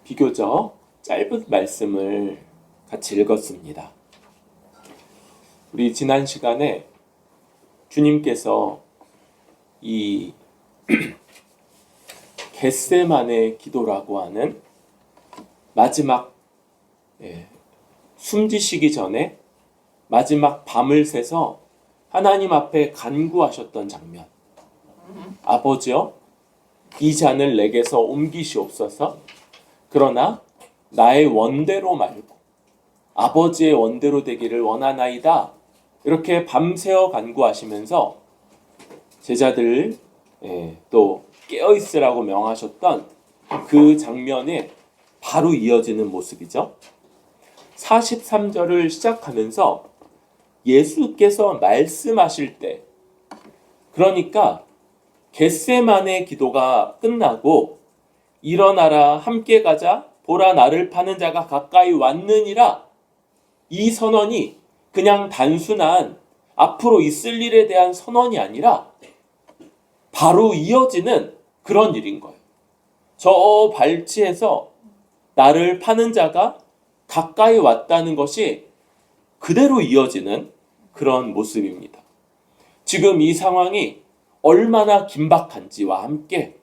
비교적 짧은 말씀을 같이 읽었습니다. 우리 지난 시간에 주님께서 이 겟세마네 기도라고 하는 마지막 숨지시기 전에 마지막 밤을 새서 하나님 앞에 간구하셨던 장면. 아버지여, 이 잔을 내게서 옮기시옵소서. 그러나 나의 원대로 말고 아버지의 원대로 되기를 원하나이다. 이렇게 밤새워 간구하시면서 제자들 또 깨어있으라고 명하셨던 그 장면에 바로 이어지는 모습이죠. 43절을 시작하면서 예수께서 말씀하실 때, 그러니까 겟세마네 기도가 끝나고 일어나라 함께 가자 보라 나를 파는 자가 가까이 왔느니라, 이 선언이 그냥 단순한 앞으로 있을 일에 대한 선언이 아니라 바로 이어지는 그런 일인 거예요. 저 발치에서 나를 파는 자가 가까이 왔다는 것이 그대로 이어지는 그런 모습입니다. 지금 이 상황이 얼마나 긴박한지와 함께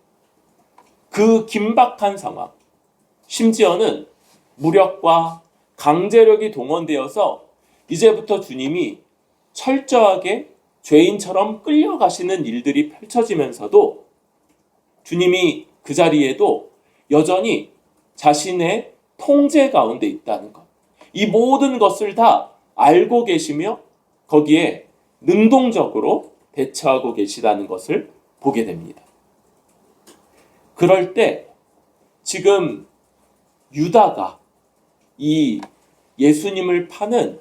그 긴박한 상황, 심지어는 무력과 강제력이 동원되어서 이제부터 주님이 철저하게 죄인처럼 끌려가시는 일들이 펼쳐지면서도 주님이 그 자리에도 여전히 자신의 통제 가운데 있다는 것, 이 모든 것을 다 알고 계시며 거기에 능동적으로 대처하고 계시다는 것을 보게 됩니다. 그럴 때 지금 유다가 이 예수님을 파는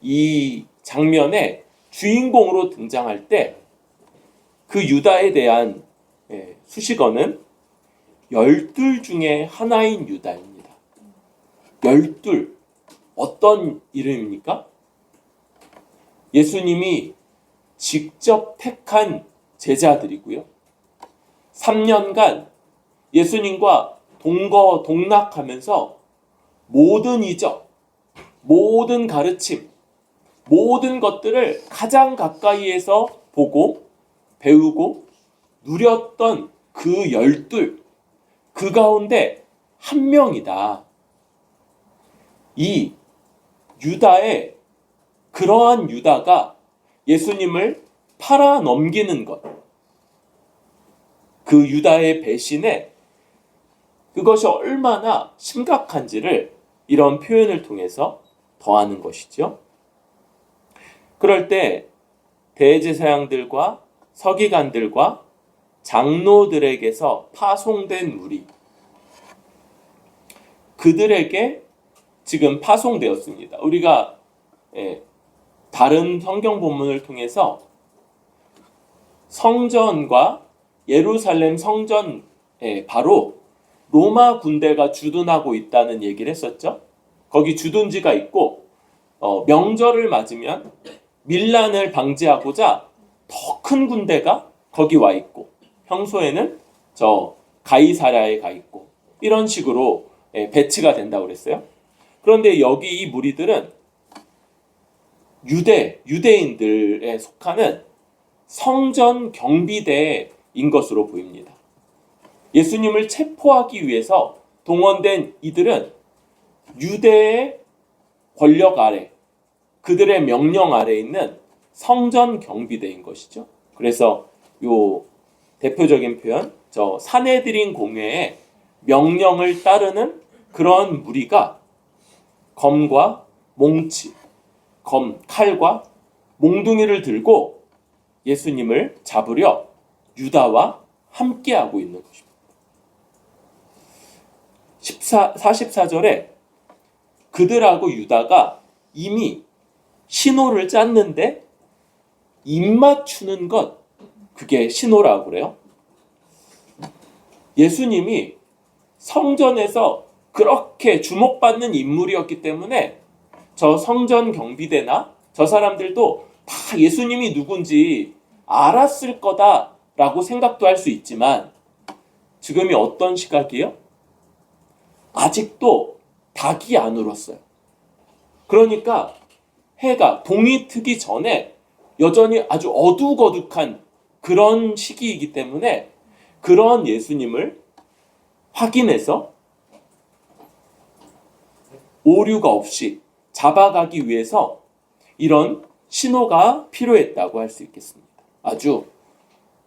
이 장면에 주인공으로 등장할 때 그 유다에 대한 수식어는 12 중에 하나인 유다입니다. 12, 어떤 이름입니까? 예수님이 직접 택한 제자들이고요. 3년간 예수님과 동거동락하면서 모든 이적, 모든 가르침, 모든 것들을 가장 가까이에서 보고 배우고 누렸던 그 12, 그 가운데 한 명이다. 이 유다의 그러한 유다가 예수님을 팔아 넘기는 것, 그 유다의 배신에 그것이 얼마나 심각한지를 이런 표현을 통해서 더하는 것이죠. 그럴 때 대제사장들과 서기관들과 장로들에게서 파송된 무리, 그들에게 지금 파송되었습니다. 우리가 다른 성경 본문을 통해서 성전과 예루살렘 성전에 바로 로마 군대가 주둔하고 있다는 얘기를 했었죠. 거기 주둔지가 있고 명절을 맞으면 밀란을 방지하고자 더 큰 군대가 거기 와 있고 평소에는 저 가이사랴에 가 있고 이런 식으로 배치가 된다고 그랬어요. 그런데 여기 이 무리들은 유대인들에 속하는 성전 경비대인 것으로 보입니다. 예수님을 체포하기 위해서 동원된 이들은 유대의 권력 아래, 그들의 명령 아래 있는 성전 경비대인 것이죠. 그래서 요 대표적인 표현, 저 사내들인 공회의 명령을 따르는 그런 무리가 검과 몽치, 칼과 몽둥이를 들고 예수님을 잡으려 유다와 함께하고 있는 것입니다. 44절에 그들하고 유다가 이미 신호를 짰는데 입맞추는 것, 그게 신호라고 그래요. 예수님이 성전에서 그렇게 주목받는 인물이었기 때문에 저 성전 경비대나 저 사람들도 다 예수님이 누군지 알았을 거다라고 생각도 할 수 있지만 지금이 어떤 시각이에요? 아직도 닭이 안 울었어요. 그러니까 해가 동이 트기 전에 여전히 아주 어둑어둑한 그런 시기이기 때문에 그런 예수님을 확인해서 오류가 없이 잡아가기 위해서 이런 신호가 필요했다고 할 수 있겠습니다. 아주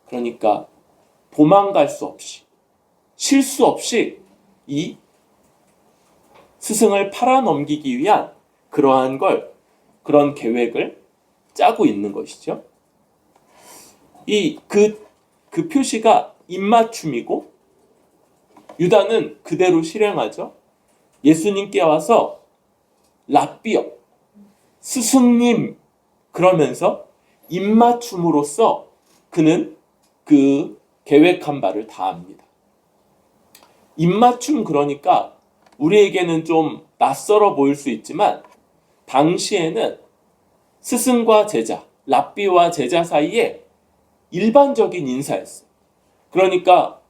그러니까 도망갈 수 없이 실수 없이 이 스승을 팔아넘기기 위한 그런 계획을 짜고 있는 것이죠. 그 표시가 입맞춤이고 유다는 그대로 실행하죠. 예수님께 와서 랍비여, 스승님 그러면서 입맞춤으로써 그는 그 계획한 바를 다합니다. 입맞춤 그러니까 우리에게는 좀 낯설어 보일 수 있지만 당시에는 스승과 제자, 랍비와 제자 사이에 일반적인 인사였어요. 그러니까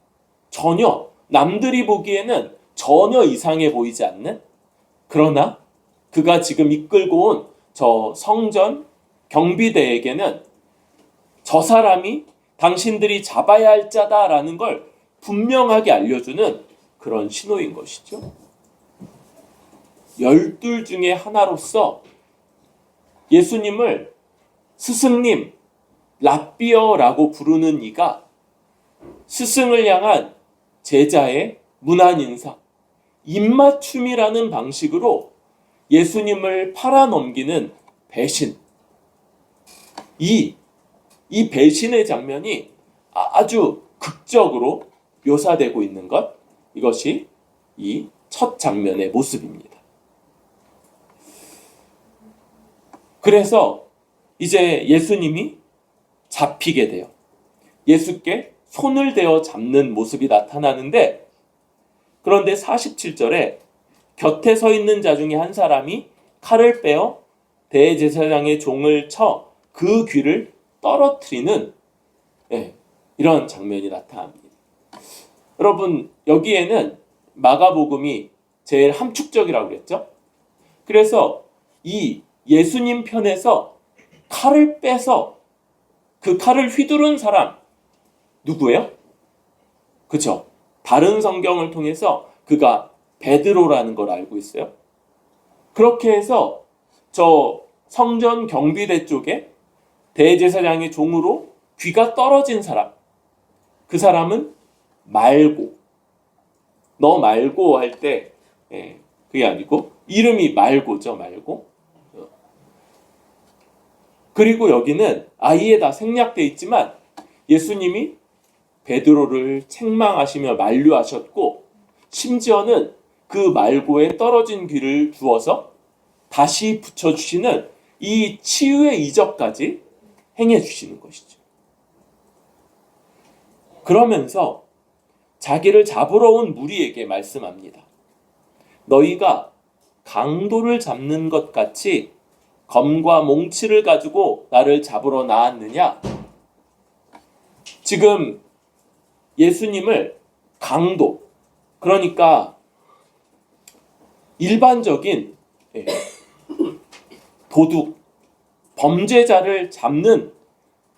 전혀 남들이 보기에는 전혀 이상해 보이지 않는, 그러나 그가 지금 이끌고 온 저 성전 경비대에게는 저 사람이 당신들이 잡아야 할 자다라는 걸 분명하게 알려주는 그런 신호인 것이죠. 12 중에 하나로서 예수님을 스승님, 랍비어라고 부르는 이가 스승을 향한 제자의 문안 인사, 입맞춤이라는 방식으로 예수님을 팔아넘기는 배신. 이 배신의 장면이 아주 극적으로 묘사되고 있는 것, 이것이 이 첫 장면의 모습입니다. 그래서 이제 예수님이 잡히게 돼요. 예수께 손을 대어 잡는 모습이 나타나는데, 그런데 47절에 곁에 서 있는 자 중에 한 사람이 칼을 빼어 대제사장의 종을 쳐 그 귀를 떨어뜨리는 이런 장면이 나타납니다. 여러분, 여기에는 마가복음이 제일 함축적이라고 그랬죠? 그래서 이 예수님 편에서 칼을 빼서 그 칼을 휘두른 사람 누구예요? 그렇죠? 다른 성경을 통해서 그가 베드로라는 걸 알고 있어요. 그렇게 해서 저 성전 경비대 쪽에 대제사장의 종으로 귀가 떨어진 사람, 그 사람은 말고, 너 말고 할 때 그게 아니고 이름이 말고죠. 말고. 그리고 여기는 아예 다 생략되어 있지만 예수님이 베드로를 책망하시며 만류하셨고, 심지어는 그 말고에 떨어진 귀를 주어서 다시 붙여주시는 이 치유의 이적까지 행해주시는 것이죠. 그러면서 자기를 잡으러 온 무리에게 말씀합니다. 너희가 강도를 잡는 것 같이 검과 몽치를 가지고 나를 잡으러 나왔느냐? 지금 예수님을 강도, 그러니까 일반적인 도둑, 범죄자를 잡는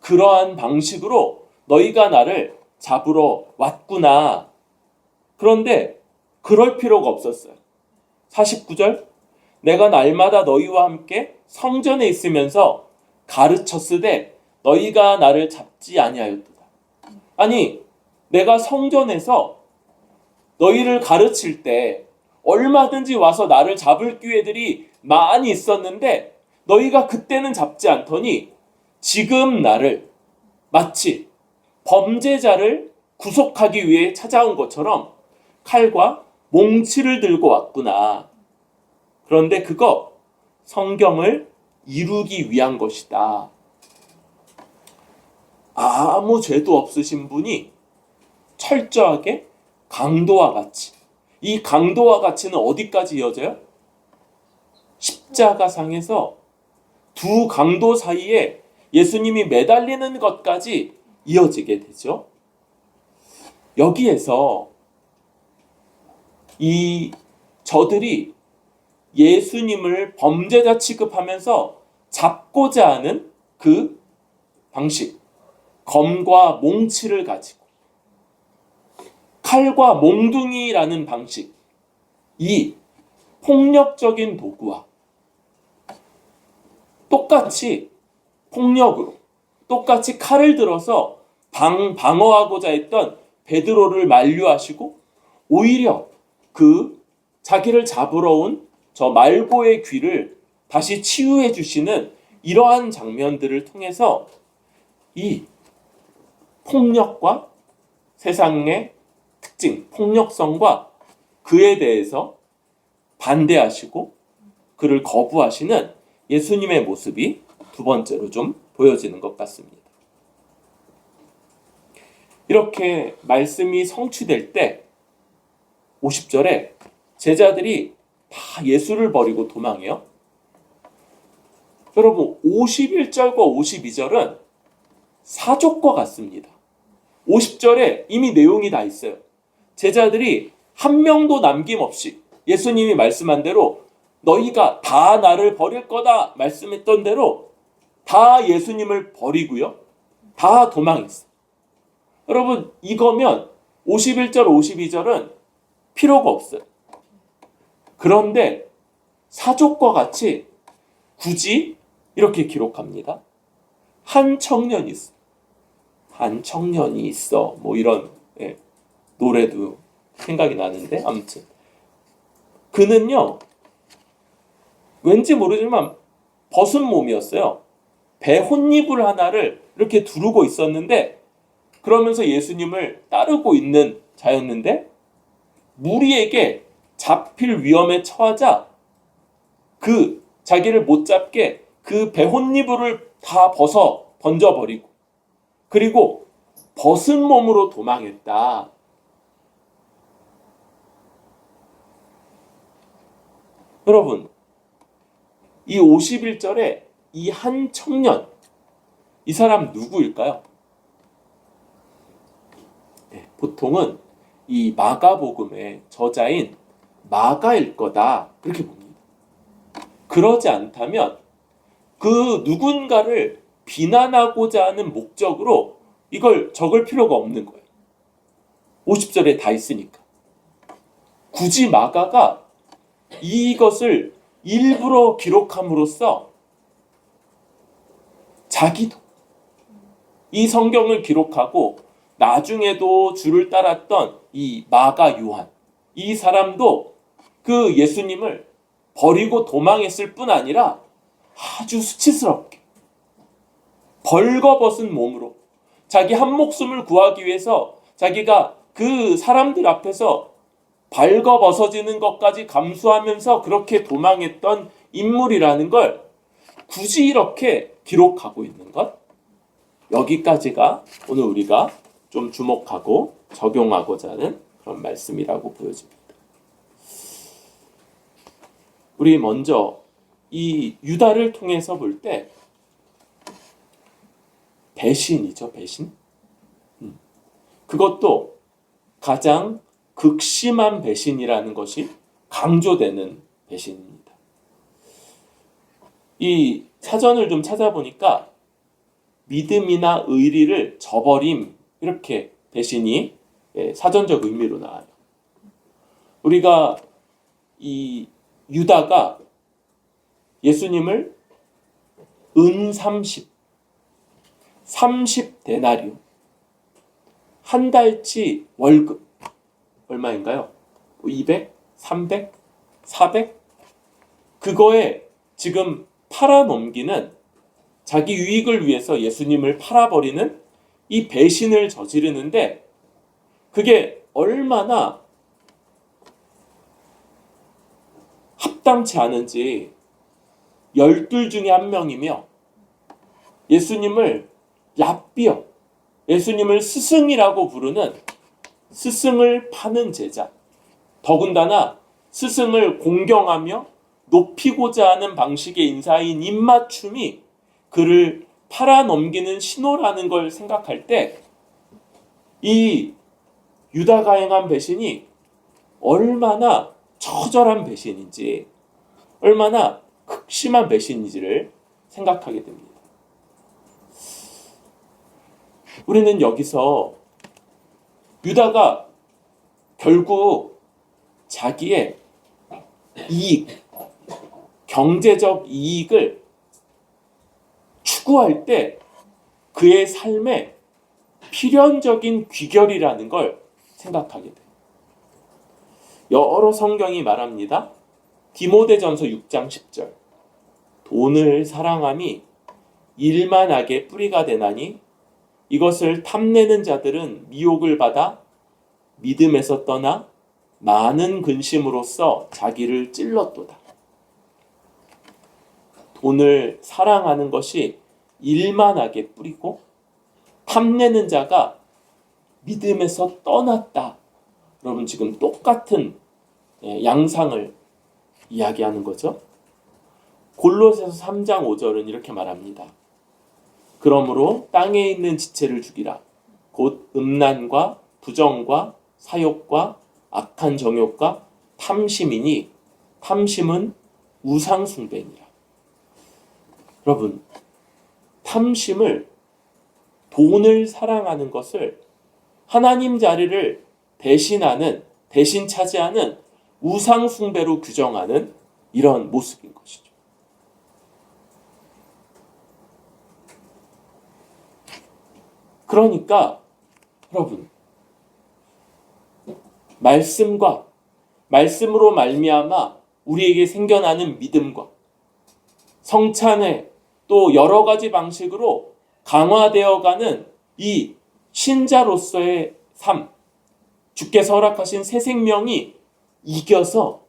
그러한 방식으로 너희가 나를 잡으러 왔구나. 그런데 그럴 필요가 없었어요. 49절, 내가 날마다 너희와 함께 성전에 있으면서 가르쳤으되 너희가 나를 잡지 아니하였도다. 아니, 내가 성전에서 너희를 가르칠 때 얼마든지 와서 나를 잡을 기회들이 많이 있었는데 너희가 그때는 잡지 않더니 지금 나를 마치 범죄자를 구속하기 위해 찾아온 것처럼 칼과 몽치를 들고 왔구나. 그런데 그거 성경을 이루기 위한 것이다. 아무 죄도 없으신 분이 철저하게 강도와 같이, 이 강도와 같이는 어디까지 이어져요? 십자가상에서 두 강도 사이에 예수님이 매달리는 것까지 이어지게 되죠. 여기에서 이 저들이 예수님을 범죄자 취급하면서 잡고자 하는 그 방식, 검과 몽치를 가지고 칼과 몽둥이라는 방식, 이 폭력적인 도구와 똑같이 폭력으로 똑같이 칼을 들어서 방어하고자 했던 베드로를 만류하시고 오히려 그 자기를 잡으러 온 저 말고의 귀를 다시 치유해 주시는 이러한 장면들을 통해서 이 폭력과 세상의 특징, 폭력성과 그에 대해서 반대하시고 그를 거부하시는 예수님의 모습이 두 번째로 좀 보여지는 것 같습니다. 이렇게 말씀이 성취될 때 50절에 제자들이 다 예수를 버리고 도망해요. 여러분 51절과 52절은 사족과 같습니다. 50절에 이미 내용이 다 있어요. 제자들이 한 명도 남김없이 예수님이 말씀한 대로 너희가 다 나를 버릴 거다 말씀했던 대로 다 예수님을 버리고요. 다 도망했어요. 여러분 이거면 51절 52절은 필요가 없어요. 그런데 사족과 같이 굳이 이렇게 기록합니다. 한 청년이 있어. 한 청년이 있어. 뭐 이런 노래도 생각이 나는데 아무튼 그는요. 왠지 모르지만 벗은 몸이었어요. 배혼이불 하나를 이렇게 두르고 있었는데 그러면서 예수님을 따르고 있는 자였는데 무리에게 잡힐 위험에 처하자 그 자기를 못 잡게 그 배혼이불을 다 벗어 던져버리고 그리고 벗은 몸으로 도망했다. 여러분 이 51절에 이 한 청년 이 사람 누구일까요? 보통은 이 마가복음의 저자인 마가일 거다 그렇게 봅니다. 그러지 않다면 그 누군가를 비난하고자 하는 목적으로 이걸 적을 필요가 없는 거예요. 50절에 다 있으니까. 굳이 마가가 이것을 일부러 기록함으로써 자기도 이 성경을 기록하고 나중에도 주를 따랐던 이 마가 요한 이 사람도 그 예수님을 버리고 도망했을 뿐 아니라 아주 수치스럽게 벌거벗은 몸으로 자기 한 목숨을 구하기 위해서 자기가 그 사람들 앞에서 벌거벗어지는 것까지 감수하면서 그렇게 도망했던 인물이라는 걸 굳이 이렇게 기록하고 있는 것 여기까지가 오늘 우리가 좀 주목하고 적용하고자 하는 그런 말씀이라고 보여집니다. 우리 먼저 이 유다를 통해서 볼 때 배신이죠, 배신. 그것도 가장 극심한 배신이라는 것이 강조되는 배신입니다. 이 사전을 좀 찾아보니까 믿음이나 의리를 저버림 이렇게 배신이 사전적 의미로 나와요. 우리가 이 유다가 예수님을 은 30데나리온 한 달치 월급 얼마인가요? 200, 300, 400 그거에 지금 팔아넘기는 자기 유익을 위해서 예수님을 팔아버리는 이 배신을 저지르는데 그게 얼마나 합당치 않은지 12 중에 한 명이며 예수님을 랍비어 예수님을 스승이라고 부르는 스승을 파는 제자 더군다나 스승을 공경하며 높이고자 하는 방식의 인사인 입맞춤이 그를 팔아넘기는 신호라는 걸 생각할 때 이 유다가 행한 배신이 얼마나 처절한 배신인지, 얼마나 극심한 배신인지를 생각하게 됩니다. 우리는 여기서 유다가 결국 자기의 이익, 경제적 이익을 추구할 때 그의 삶에 필연적인 귀결이라는 걸 생각하게 돼요. 여러 성경이 말합니다. 디모데전서 6장 10절. 돈을 사랑함이 일만하게 뿌리가 되나니 이것을 탐내는 자들은 미혹을 받아 믿음에서 떠나 많은 근심으로써 자기를 찔렀도다. 돈을 사랑하는 것이 일만하게 뿌리고 탐내는 자가 믿음에서 떠났다. 여러분, 지금 똑같은 양상을 이야기하는 거죠. 골로새서 3장 5절은 이렇게 말합니다. 그러므로 땅에 있는 지체를 죽이라. 곧 음란과 부정과 사욕과 악한 정욕과 탐심이니 탐심은 우상 숭배니라. 여러분, 탐심을, 돈을 사랑하는 것을 하나님 자리를 대신 차지하는 우상 숭배로 규정하는 이런 모습인 것이죠. 그러니까 여러분, 말씀으로 말미암아 우리에게 생겨나는 믿음과 성찬회, 또 여러 가지 방식으로 강화되어가는 이 신자로서의 삶, 주께서 허락하신 새 생명이 이겨서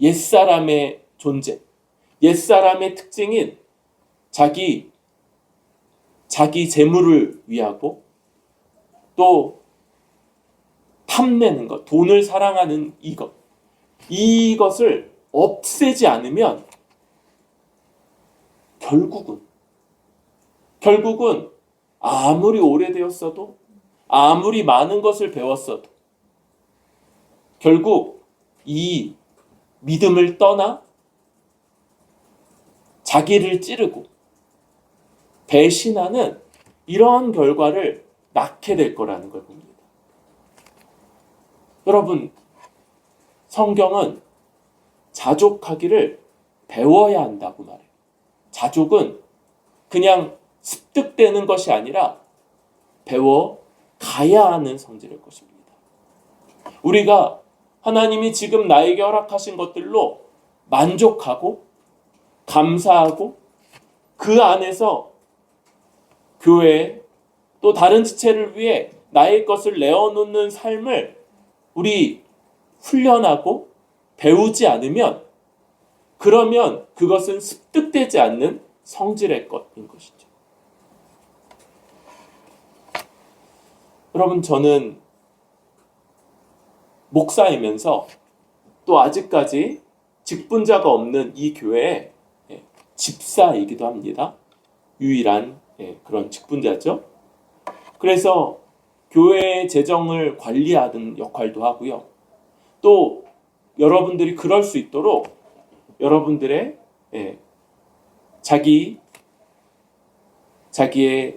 옛사람의 존재, 옛사람의 특징인 자기 재물을 위하고 또 탐내는 것, 돈을 사랑하는 이것을 없애지 않으면 결국은 아무리 오래되었어도, 아무리 많은 것을 배웠어도 결국 이 믿음을 떠나 자기를 찌르고 배신하는 이러한 결과를 낳게 될 거라는 걸 봅니다. 여러분, 성경은 자족하기를 배워야 한다고 말해요. 자족은 그냥 습득되는 것이 아니라 배워 가야 하는 성질일 것입니다. 우리가 하나님이 지금 나에게 허락하신 것들로 만족하고 감사하고 그 안에서 교회 또 다른 지체를 위해 나의 것을 내어놓는 삶을 우리 훈련하고 배우지 않으면, 그러면 그것은 습득되지 않는 성질의 것인 것이죠. 여러분, 저는 목사이면서 또 아직까지 직분자가 없는 이 교회의 집사이기도 합니다. 유일한 그런 직분자죠. 그래서 교회의 재정을 관리하는 역할도 하고요. 또 여러분들이 그럴 수 있도록 여러분들의 자기의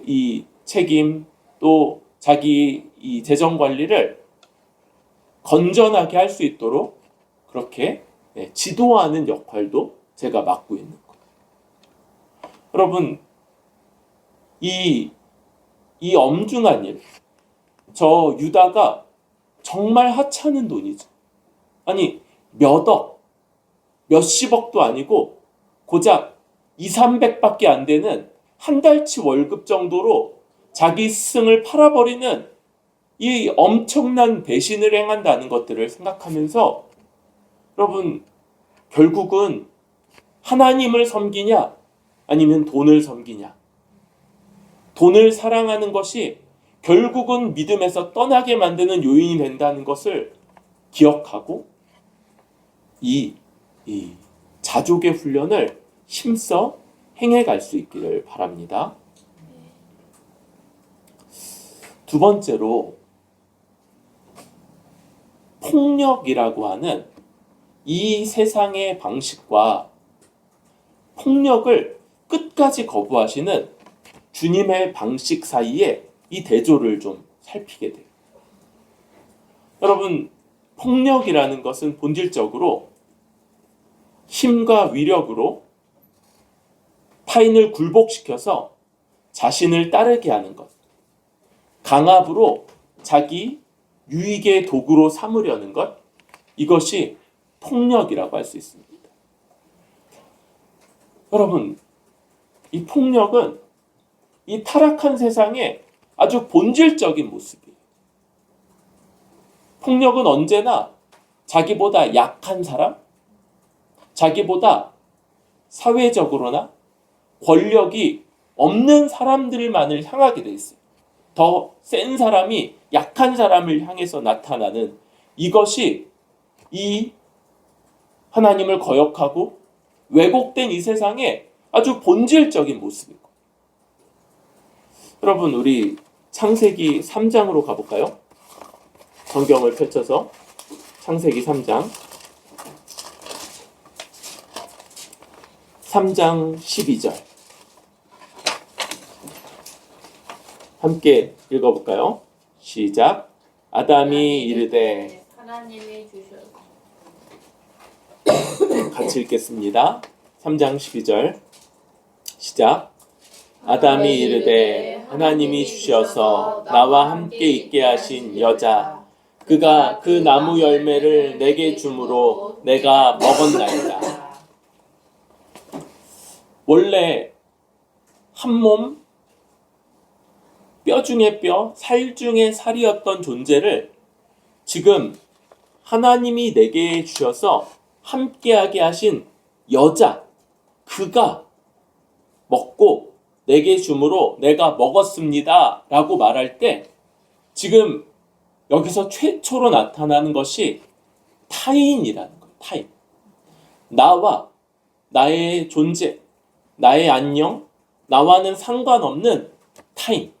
이 책임, 또 자기 이 재정 관리를 건전하게 할 수 있도록 그렇게 지도하는 역할도 제가 맡고 있는 거예요. 여러분, 이 엄중한 일, 저 유다가 정말 하찮은 돈이죠. 아니, 몇십억도 아니고 고작 200~300밖에 안 되는 한 달치 월급 정도로 자기 스승을 팔아버리는 이 엄청난 배신을 행한다는 것들을 생각하면서, 여러분, 결국은 하나님을 섬기냐 아니면 돈을 섬기냐, 돈을 사랑하는 것이 결국은 믿음에서 떠나게 만드는 요인이 된다는 것을 기억하고 이 자족의 훈련을 힘써 행해갈 수 있기를 바랍니다. 두 번째로, 폭력이라고 하는 이 세상의 방식과 폭력을 끝까지 거부하시는 주님의 방식 사이에 이 대조를 좀 살피게 돼요. 여러분, 폭력이라는 것은 본질적으로 힘과 위력으로 타인을 굴복시켜서 자신을 따르게 하는 것, 강압으로 자기 유익의 도구로 삼으려는 것, 이것이 폭력이라고 할 수 있습니다. 여러분, 이 폭력은 이 타락한 세상의 아주 본질적인 모습이에요. 폭력은 언제나 자기보다 약한 사람, 자기보다 사회적으로나 권력이 없는 사람들만을 향하게 돼 있어요. 더 센 사람이 약한 사람을 향해서 나타나는 이것이 이 하나님을 거역하고 왜곡된 이 세상의 아주 본질적인 모습이고. 여러분, 우리 창세기 3장으로 가볼까요? 성경을 펼쳐서 창세기 3장 12절 함께 읽어볼까요? 시작. 아담이 이르되 하나님이 주셔서 같이 읽겠습니다. 3장 12절 시작. 아담이 이르되 하나님이 주셔서 나와 함께 있게 하신 여자 그가 그 나무 열매를 내게 주므로 내가 먹었나이다. 원래 한 몸, 뼈 중에 뼈, 살 중에 살이었던 존재를 지금 하나님이 내게 주셔서 함께하게 하신 여자, 그가 먹고 내게 주므로 내가 먹었습니다 라고 말할 때 지금 여기서 최초로 나타나는 것이 타인이라는 거예요. 타인. 나와 나의 존재, 나의 안녕, 나와는 상관없는 타인.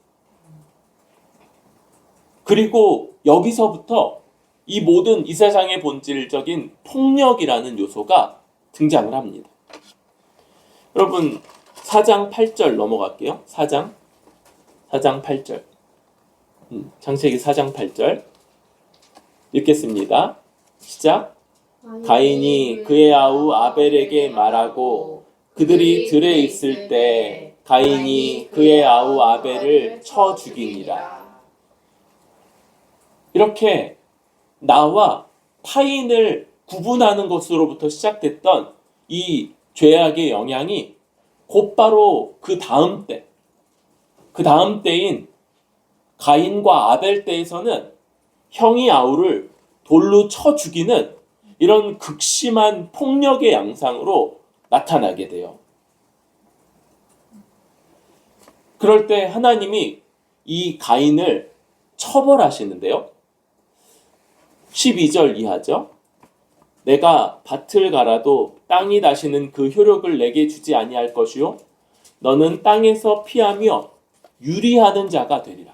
그리고 여기서부터 이 모든 이 세상의 본질적인 폭력이라는 요소가 등장을 합니다. 여러분, 4장 8절 넘어갈게요. 4장 8절. 창세기 4장 8절 읽겠습니다. 시작. 가인이 그의 아우 아벨에게 말하고 그들이 들에 있을 때 가인이 그의 아우 아벨을 쳐 죽이니라. 이렇게 나와 타인을 구분하는 것으로부터 시작됐던 이 죄악의 영향이 곧바로 그 다음 때인 가인과 아벨 때에서는 형이 아우를 돌로 쳐 죽이는 이런 극심한 폭력의 양상으로 나타나게 돼요. 그럴 때 하나님이 이 가인을 처벌하시는데요. 12절 이하죠. 내가 밭을 갈아도 땅이 다시는 그 효력을 내게 주지 아니할 것이요 너는 땅에서 피하며 유리하는 자가 되리라.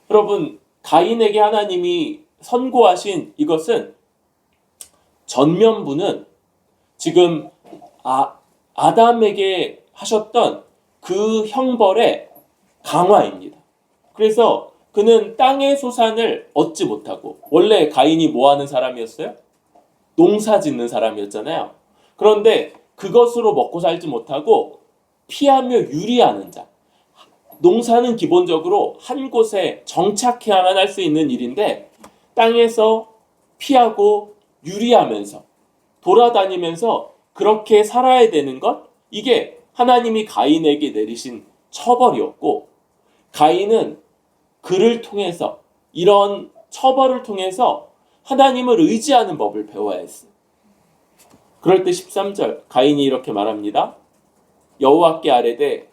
여러분, 가인에게 하나님이 선고하신 이것은 전면부는 지금 아담에게 하셨던 그 형벌의 강화입니다. 그래서 그는 땅의 소산을 얻지 못하고, 원래 가인이 뭐 하는 사람이었어요? 농사 짓는 사람이었잖아요. 그런데 그것으로 먹고 살지 못하고 피하며 유리하는 자. 농사는 기본적으로 한 곳에 정착해야만 할 수 있는 일인데 땅에서 피하고 유리하면서 돌아다니면서 그렇게 살아야 되는 것, 이게 하나님이 가인에게 내리신 처벌이었고, 가인은 그를 통해서, 이런 처벌을 통해서 하나님을 의지하는 법을 배워야 했어요. 그럴 때 13절 가인이 이렇게 말합니다. 여호와께 아뢰되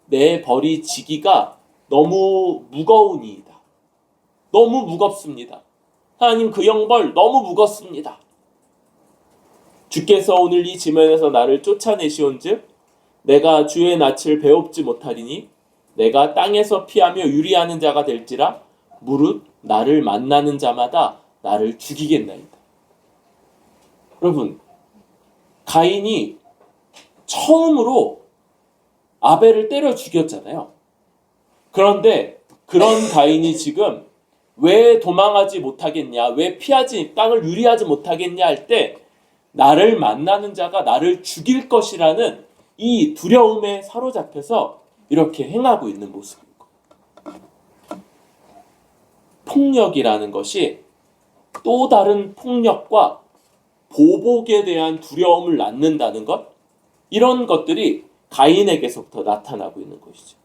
내 벌이 지기가 너무 무거우니이다. 너무 무겁습니다. 하나님, 그 형벌 너무 무겁습니다. 주께서 오늘 이 지면에서 나를 쫓아내시온즉 내가 주의 낯을 배웁지 못하리니 내가 땅에서 피하며 유리하는 자가 될지라 무릇 나를 만나는 자마다 나를 죽이겠나이다. 여러분, 가인이 처음으로 아벨을 때려 죽였잖아요. 그런데 그런 가인이 지금 왜 도망하지 못하겠냐, 왜 땅을 유리하지 못하겠냐 할 때 나를 만나는 자가 나를 죽일 것이라는 이 두려움에 사로잡혀서 이렇게 행하고 있는 모습이고, 폭력이라는 것이 또 다른 폭력과 보복에 대한 두려움을 낳는다는 것, 이런 것들이 가인에게서부터 나타나고 있는 것이죠.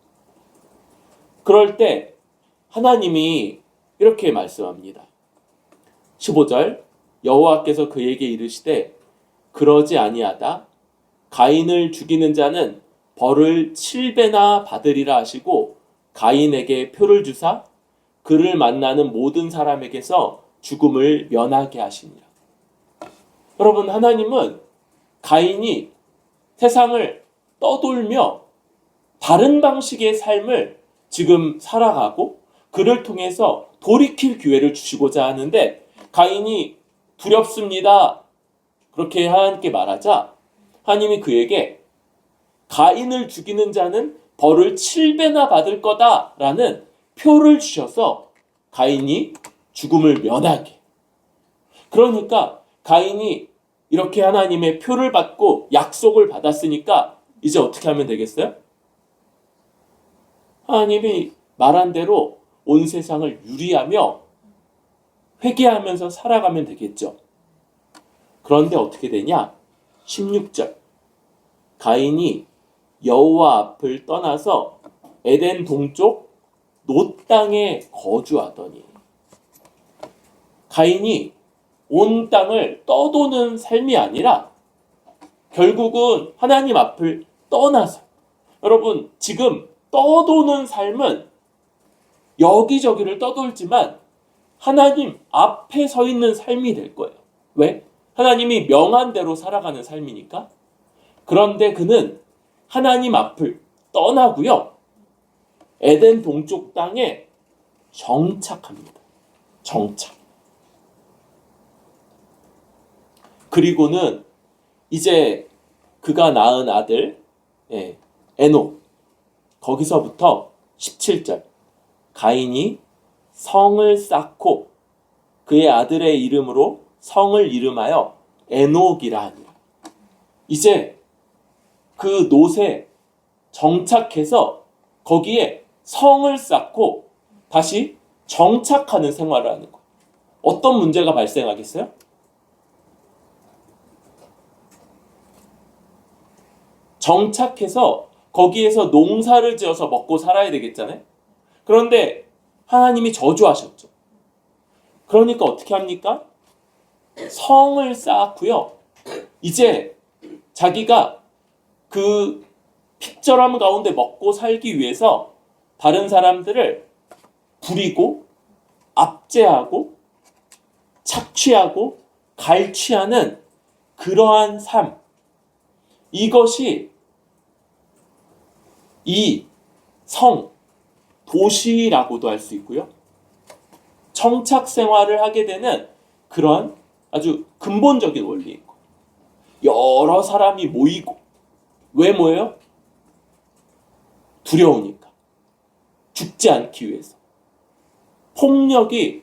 그럴 때 하나님이 이렇게 말씀합니다. 15절, 여호와께서 그에게 이르시되 그러지 아니하다. 가인을 죽이는 자는 벌을 7배나 받으리라 하시고 가인에게 표를 주사 그를 만나는 모든 사람에게서 죽음을 면하게 하시니라. 여러분, 하나님은 가인이 세상을 떠돌며 다른 방식의 삶을 지금 살아가고 그를 통해서 돌이킬 기회를 주시고자 하는데, 가인이 두렵습니다, 그렇게 하나님께 말하자 하나님이 그에게 가인을 죽이는 자는 벌을 7배나 받을 거다라는 표를 주셔서 가인이 죽음을 면하게. 그러니까 가인이 이렇게 하나님의 표를 받고 약속을 받았으니까 이제 어떻게 하면 되겠어요? 하나님이 말한 대로 온 세상을 유리하며 회개하면서 살아가면 되겠죠. 그런데 어떻게 되냐? 16절, 가인이 여호와 앞을 떠나서 에덴 동쪽 놋 땅에 거주하더니. 가인이 온 땅을 떠도는 삶이 아니라 결국은 하나님 앞을 떠나서, 여러분, 지금 떠도는 삶은 여기저기를 떠돌지만 하나님 앞에 서 있는 삶이 될 거예요. 왜? 하나님이 명한 대로 살아가는 삶이니까. 그런데 그는 하나님 앞을 떠나고요, 에덴 동쪽 땅에 정착합니다. 정착. 그리고는 이제 그가 낳은 아들 에녹, 거기서부터 17절, 가인이 성을 쌓고 그의 아들의 이름으로 성을 이름하여 에녹이라 하니라. 이제 그 놋에 정착해서 거기에 성을 쌓고 다시 정착하는 생활을 하는 것. 어떤 문제가 발생하겠어요? 정착해서 거기에서 농사를 지어서 먹고 살아야 되겠잖아요. 그런데 하나님이 저주하셨죠. 그러니까 어떻게 합니까? 성을 쌓았고요, 이제 자기가 그 핍절함 가운데 먹고 살기 위해서 다른 사람들을 부리고 압제하고 착취하고 갈취하는 그러한 삶, 이것이 이 성, 도시라고도 할 수 있고요, 정착 생활을 하게 되는 그런 아주 근본적인 원리인 거예요. 여러 사람이 모이고, 왜 모여요? 두려우니까, 죽지 않기 위해서. 폭력이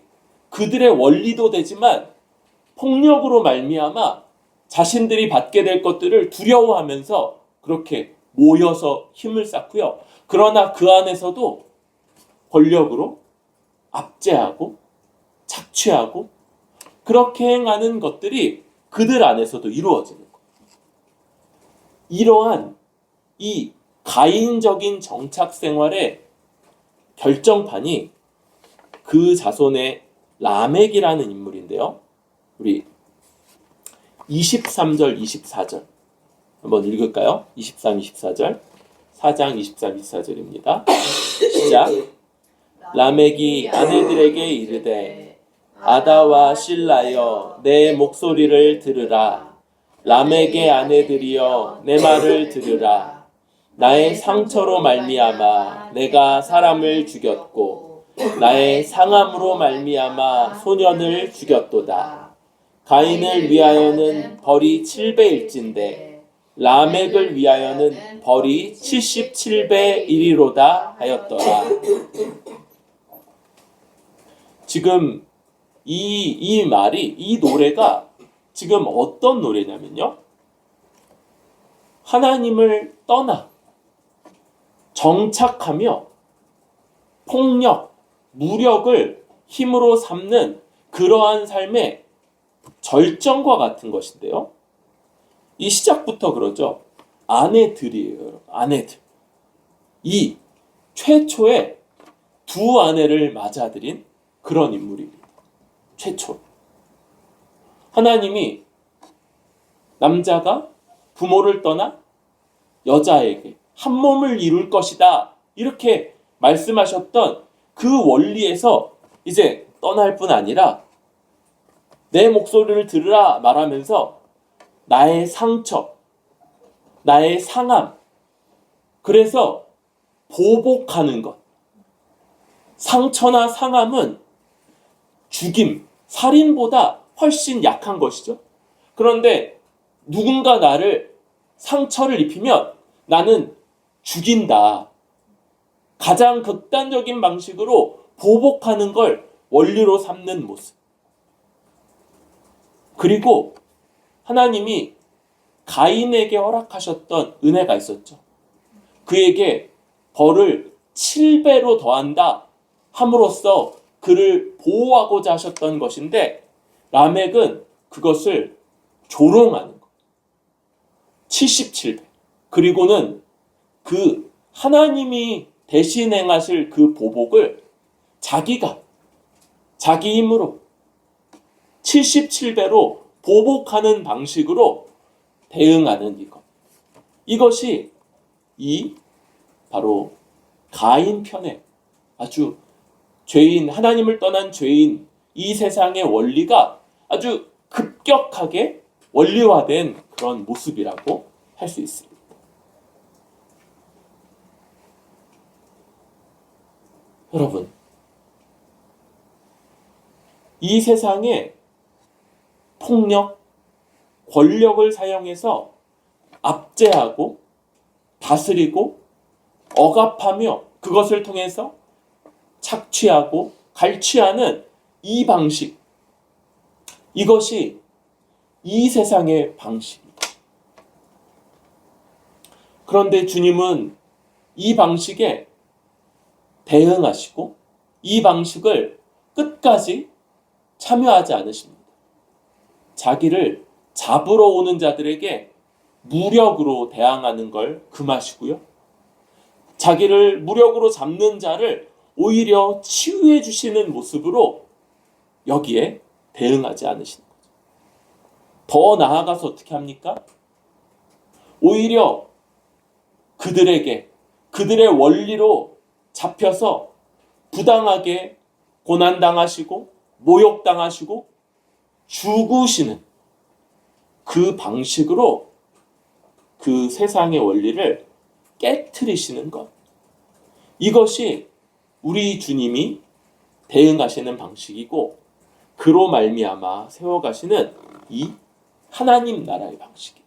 그들의 원리도 되지만 폭력으로 말미암아 자신들이 받게 될 것들을 두려워하면서 그렇게 모여서 힘을 쌓고요, 그러나 그 안에서도 권력으로 압제하고 착취하고 그렇게 행하는 것들이 그들 안에서도 이루어지는 거예요. 이러한 이 가인적인 정착 생활의 결정판이 그 자손의 라멕이라는 인물인데요, 우리 23절 24절 한번 읽을까요? 23, 24절, 4장 23, 24절입니다. 시작. 라멕이 아내들에게 이르되 아다와 실라여 내 목소리를 들으라. 라멕의 아내들이여 내 말을 들으라. 나의 상처로 말미암아 내가 사람을 죽였고 나의 상함으로 말미암아 소년을 죽였도다. 가인을 위하여는 벌이 7배일진데 라멕을 위하여는 벌이 77배 이리로다 하였더라. 지금 이 말이, 이 노래가 지금 어떤 노래냐면요, 하나님을 떠나 정착하며 폭력, 무력을 힘으로 삼는 그러한 삶의 절정과 같은 것인데요. 이 시작부터 그러죠. 아내들이에요. 아내들. 이 최초의 두 아내를 맞아들인 그런 인물입니다. 최초. 하나님이 남자가 부모를 떠나 여자에게 한 몸을 이룰 것이다, 이렇게 말씀하셨던 그 원리에서 이제 떠날 뿐 아니라 내 목소리를 들으라 말하면서 나의 상처, 나의 상함, 그래서 보복하는 것. 상처나 상함은 죽임, 살인보다 훨씬 약한 것이죠. 그런데 누군가 나를 상처를 입히면 나는 죽인다. 가장 극단적인 방식으로 보복하는 걸 원리로 삼는 모습. 그리고 하나님이 가인에게 허락하셨던 은혜가 있었죠. 그에게 벌을 7배로 더한다 함으로써 그를 보호하고자 하셨던 것인데, 라멕은 그것을 조롱하는 것. 77배. 그리고는 그 하나님이 대신 행하실 그 보복을 자기가 자기 힘으로 77배로 보복하는 방식으로 대응하는 이것. 이것이 이 바로 가인 편의 아주 죄인, 하나님을 떠난 죄인, 이 세상의 원리가 아주 급격하게 원리화된 그런 모습이라고 할 수 있습니다. 여러분, 이 세상에 폭력, 권력을 사용해서 압제하고 다스리고 억압하며 그것을 통해서 착취하고 갈취하는 이 방식, 이것이 이 세상의 방식입니다. 그런데 주님은 이 방식에 대응하시고 이 방식을 끝까지 참여하지 않으십니다. 자기를 잡으러 오는 자들에게 무력으로 대항하는 걸 금하시고요. 자기를 무력으로 잡는 자를 오히려 치유해 주시는 모습으로 여기에 대응하지 않으시는 거죠. 더 나아가서 어떻게 합니까? 오히려 그들에게 그들의 원리로 잡혀서 부당하게 고난당하시고 모욕당하시고 죽으시는 그 방식으로 그 세상의 원리를 깨트리시는 것. 이것이 우리 주님이 대응하시는 방식이고, 그로 말미암아 세워가시는 이 하나님 나라의 방식이고.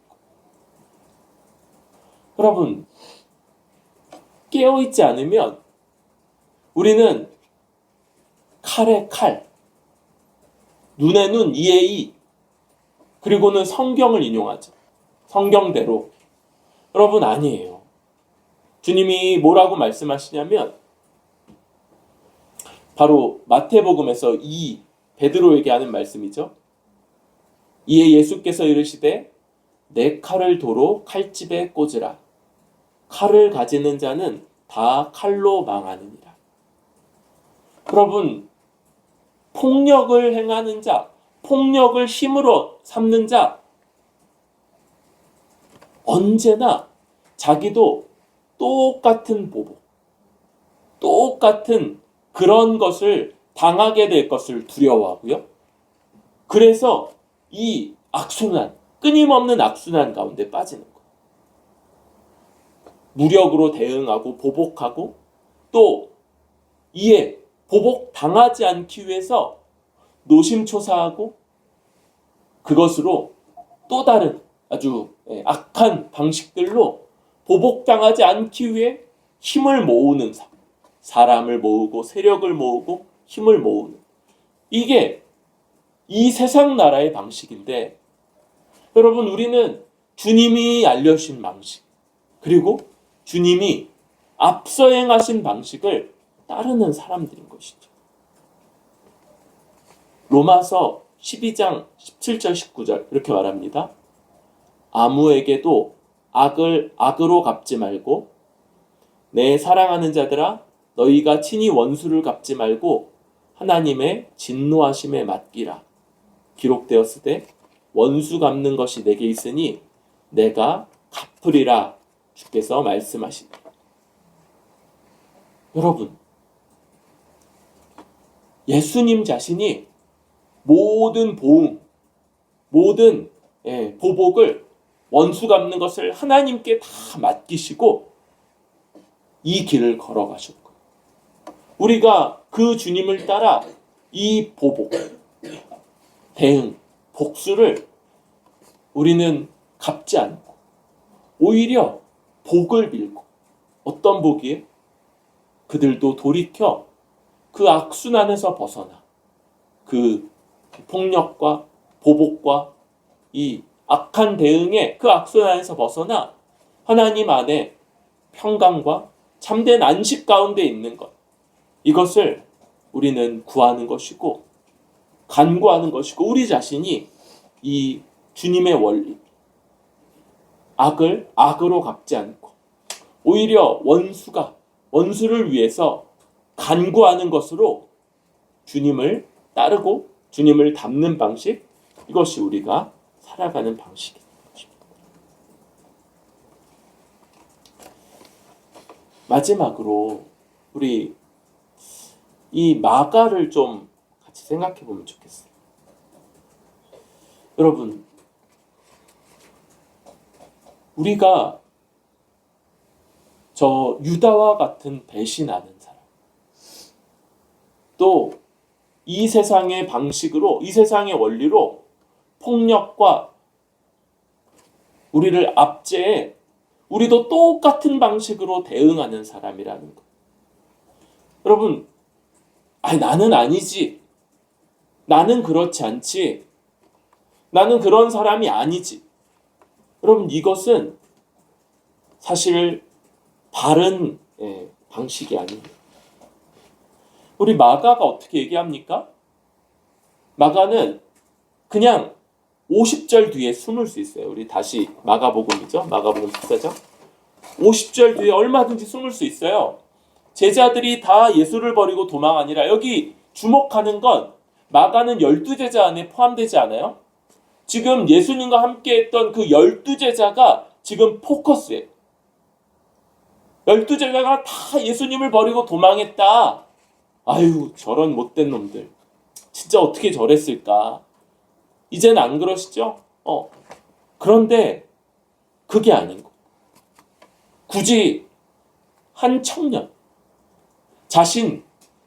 여러분, 깨어있지 않으면 우리는 칼에 칼, 눈에 눈, 이에 이, 그리고는 성경을 인용하죠. 성경대로. 여러분, 아니에요. 주님이 뭐라고 말씀하시냐면 바로 마태복음에서 이 베드로에게 하는 말씀이죠. 이에 예수께서 이르시되 내 칼을 도로 칼집에 꽂으라. 칼을 가지는 자는 다 칼로 망하느니라. 여러분, 폭력을 행하는 자, 폭력을 힘으로 삼는 자, 언제나 자기도 똑같은 보복, 똑같은 그런 것을 당하게 될 것을 두려워하고요. 그래서 이 악순환, 끊임없는 악순환 가운데 빠지는 거예요. 무력으로 대응하고 보복하고 또 이에 보복 당하지 않기 위해서 노심초사하고 그것으로 또 다른 아주 악한 방식들로 보복당하지 않기 위해 힘을 모으는 사람을 모으고 세력을 모으고 힘을 모으는 이게 이 세상 나라의 방식인데 여러분 우리는 주님이 알려주신 방식 그리고 주님이 앞서 행하신 방식을 따르는 사람들인 것이죠. 로마서 12장 17절 19절 이렇게 말합니다. 아무에게도 악을 악으로 갚지 말고 내 사랑하는 자들아 너희가 친히 원수를 갚지 말고 하나님의 진노하심에 맡기라. 기록되었으되 원수 갚는 것이 내게 있으니 내가 갚으리라 주께서 말씀하시니. 여러분 예수님 자신이 모든 보응 모든 보복을 원수 갚는 것을 하나님께 다 맡기시고 이 길을 걸어가셨고 우리가 그 주님을 따라 이 보복, 대응, 복수를 우리는 갚지 않고 오히려 복을 빌고 어떤 복이에요? 그들도 돌이켜 그 악순환에서 벗어나 그 폭력과 보복과 이 악한 대응의 그 악순환에서 벗어나 하나님 안에 평강과 참된 안식 가운데 있는 것 이것을 우리는 구하는 것이고 간구하는 것이고 우리 자신이 이 주님의 원리 악을 악으로 갚지 않고 오히려 원수를 위해서 간구하는 것으로 주님을 따르고 주님을 닮는 방식 이것이 우리가 살아가는 방식입니다. 마지막으로 우리 이 마가를 좀 같이 생각해 보면 좋겠어요. 여러분 우리가 저 유다와 같은 배신하는 사람 또 이 세상의 방식으로 이 세상의 원리로 폭력과 우리를 압제해 우리도 똑같은 방식으로 대응하는 사람이라는 것. 여러분 나는 아니지. 나는 그렇지 않지. 나는 그런 사람이 아니지. 여러분 이것은 사실 바른 방식이 아닙니다. 우리 마가가 어떻게 얘기합니까? 마가는 그냥 50절 뒤에 숨을 수 있어요. 우리 다시 마가복음이죠. 마가복음 14장 50절 뒤에 얼마든지 숨을 수 있어요. 제자들이 다 예수를 버리고 도망하니라. 여기 주목하는 건 마가는 12제자 안에 포함되지 않아요? 지금 예수님과 함께 했던 그 12제자가 지금 포커스예요. 12제자가 다 예수님을 버리고 도망했다. 아유 저런 못된 놈들. 진짜 어떻게 저랬을까. 이제는 안 그러시죠? 그런데 그게 아닌 거. 굳이 한 청년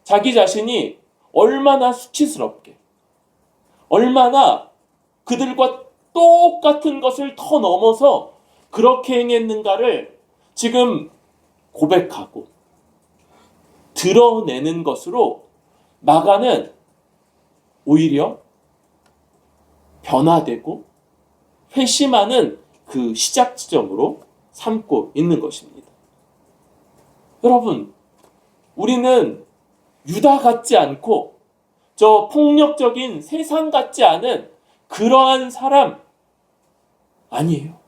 자기 자신이 얼마나 수치스럽게 얼마나 그들과 똑같은 것을 더 넘어서 그렇게 행했는가를 지금 고백하고 드러내는 것으로 마가는 오히려 변화되고 회심하는 그 시작 지점으로 삼고 있는 것입니다. 여러분, 우리는 유다 같지 않고 저 폭력적인 세상 같지 않은 그러한 사람 아니에요.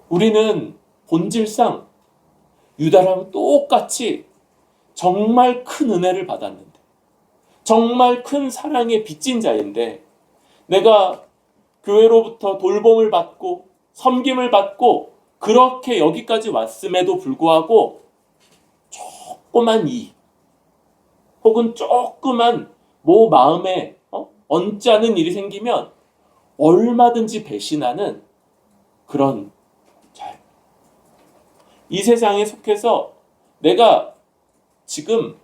우리는 본질상 유다랑 똑같이 정말 큰 은혜를 받았는데 정말 큰 사랑에 빚진 자인데 내가 교회로부터 돌봄을 받고 섬김을 받고 그렇게 여기까지 왔음에도 불구하고 조그만 혹은 조그만 마음에 얹지 않은 일이 생기면 얼마든지 배신하는 그런 자. 이 세상에 속해서 내가 지금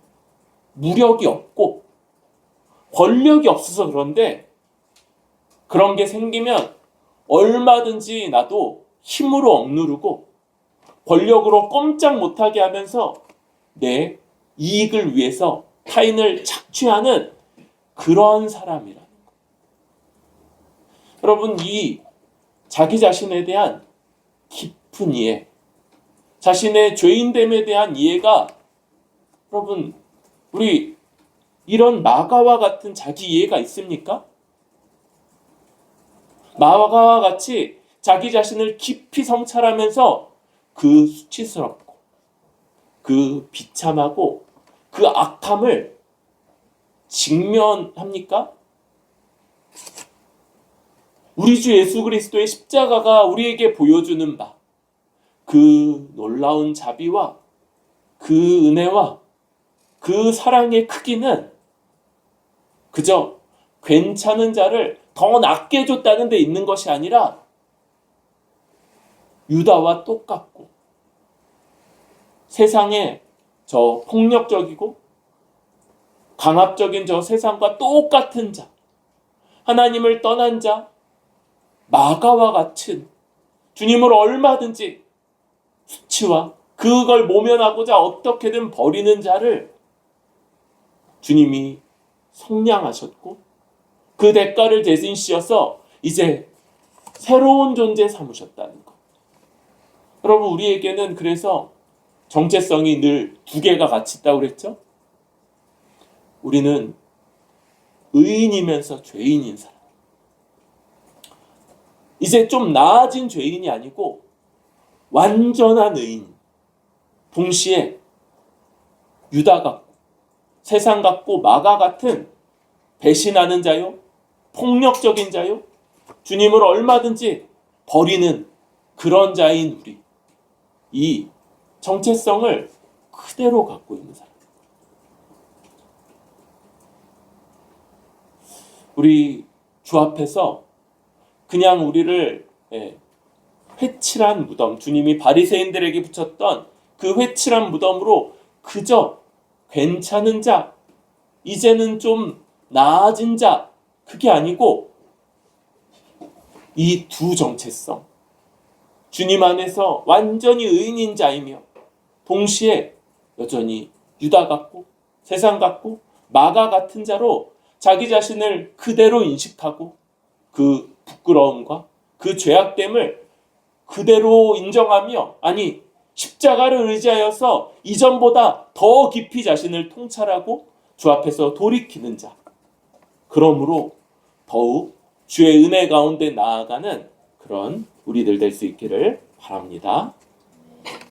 무력이 없고 권력이 없어서 그런데 그런 게 생기면 얼마든지 나도 힘으로 억누르고 권력으로 꼼짝 못하게 하면서 내 이익을 위해서 타인을 착취하는 그런 사람이라는 거. 여러분, 이 자기 자신에 대한 깊은 이해, 자신의 죄인됨에 대한 이해가 여러분 우리 이런 마가와 같은 자기 이해가 있습니까? 마가와 같이 자기 자신을 깊이 성찰하면서 그 수치스럽고 그 비참하고 그 악함을 직면합니까? 우리 주 예수 그리스도의 십자가가 우리에게 보여주는 바, 그 놀라운 자비와 그 은혜와 그 사랑의 크기는 그저 괜찮은 자를 더 낫게 줬다는 데 있는 것이 아니라 유다와 똑같고 세상에 저 폭력적이고 강압적인 저 세상과 똑같은 자, 하나님을 떠난 자, 마가와 같은 주님을 얼마든지 수치와 그걸 모면하고자 어떻게든 버리는 자를 주님이 속량하셨고 그 대가를 대신시어서 이제 새로운 존재 삼으셨다는 것. 여러분, 우리에게는 그래서 정체성이 늘 두 개가 같이 있다고 그랬죠? 우리는 의인이면서 죄인인 사람. 이제 좀 나아진 죄인이 아니고 완전한 의인. 동시에 유다 같고 세상 같고 마가 같은 배신하는 자요, 폭력적인 자요, 주님을 얼마든지 버리는 그런 자인 우리. 이 정체성을 그대로 갖고 있는 사람. 우리 주 앞에서 그냥 우리를 회칠한 무덤, 주님이 바리새인들에게 붙였던 그 회칠한 무덤으로 그저 괜찮은 자, 이제는 좀 나아진 자, 그게 아니고 이 두 정체성, 주님 안에서 완전히 의인인 자이며 동시에 여전히 유다 같고 세상 같고 마가 같은 자로 자기 자신을 그대로 인식하고 그 부끄러움과 그 죄악됨을 그대로 인정하며, 아니 십자가를 의지하여서 이전보다 더 깊이 자신을 통찰하고 주 앞에서 돌이키는 자, 그러므로 더욱 주의 은혜 가운데 나아가는 그런 우리들 될 수 있기를 바랍니다.